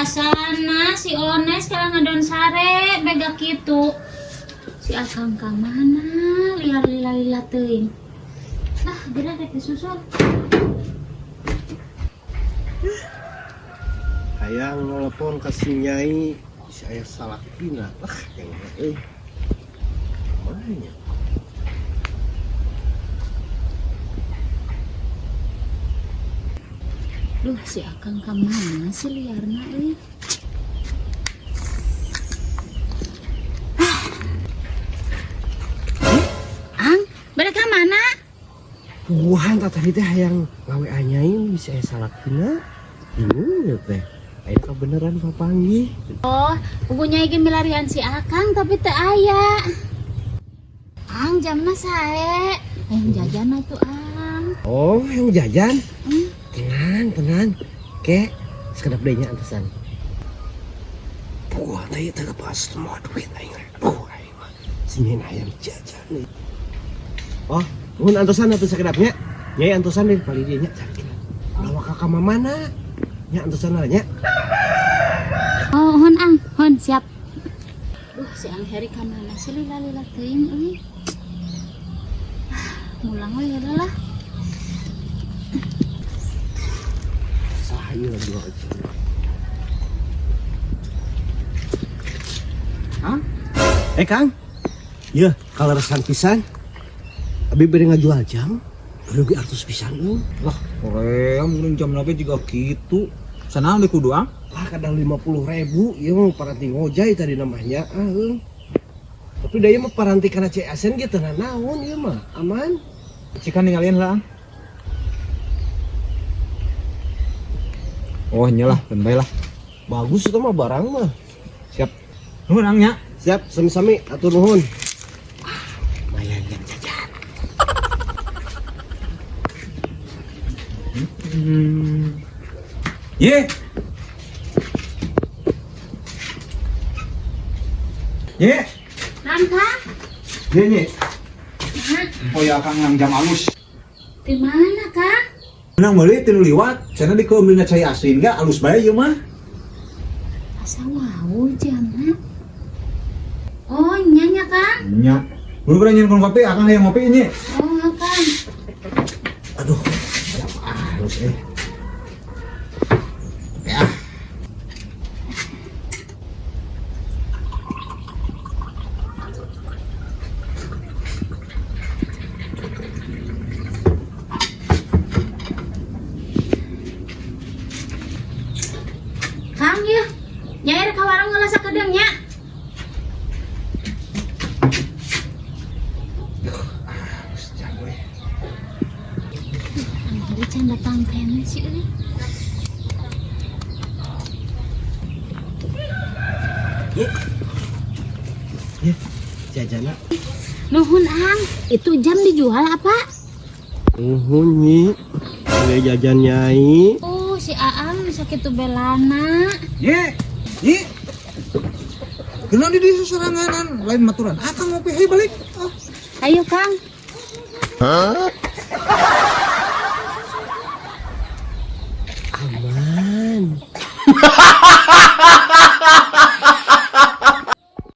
biasana si Ones kalau ngadon sare bega kitu. Si Akang ka mana? Liar lila teuing. Nah, geura rek disusul. Hayang nelpon ka si Nyai, saya salah pina. Yang mana? Duh, si Akang ka mana sih liarna euy? Ang, bade ka mana? Puguhan tadi teh hayang ngawe anyain bisa salah pina. Bingung ya teh. Aya ka beneran papanggih. Oh, pugunya iki milarian si Akang tapi teu aya. Ang jamna sae. Yang jajan atuh Ang. Oh, yang jajan? Tenang. Kek, sekedap dehnya antesan. Puguhan teh teh pas semua duit aing. Aduh, aing mah sieun hayang jajan nih. Oh, nuhun antosan atuh sakedapnya. Nyai antosan deh pali dieu nya cari. Bawa kakak mamana. Nya antosan nya. Oh, hon Ang, hon siap. Duh, si Ang Heri ka mana sih lila teuing euy. Mulang we lah. Saha ieu lagi aja. Hah? Kang. Iya, kaleresan pisan. Abi bere ngajual jam. Rugi 100 pisan euy. Lah, korea mungkin jam nabe juga gitu. Sana di kudu ang? Ah, kadang 50.000, ieu mah paranti ngojay tadi namanya. Tapi daya mah paranti kana CSN gitu nah naon ieu mah. Aman. Cikan ninggalin lah ang. Oh nyelah, benbay lah. Bagus itu mah barang mah. Siap. Nuhun angnya. Siap, sami-sami atur nuhun. Lumayan yang jajan. Ye. Ye. Naon Kang? Ye ye. Hah? Oh ya kang yang jam alus. Di mana Kang? Menang meuli teu liwat. Cenah di keumlina cai asin ga alus bae ieu mah. Asa wau jamna. Oh, nya Kang. Nya. Buru buru nyen kon kopi, akang hayang ngopi ini. Oh, Kang. Aduh, jam alus Ya. Kang ya. Nyai rek ka warung ngalasa kedeung nya. Jadi can datang kene sih euy. Ye, jajana. Nuhun Ang, itu jam dijual apa? Nuhun Nyi. Ge jajan Nyai. Oh, si Aang bisa kitu belana. Ye. Ye. Kenapa di desa soranganan lain maturan? Akang ngopi hey balik. Ayo Kang. Hah?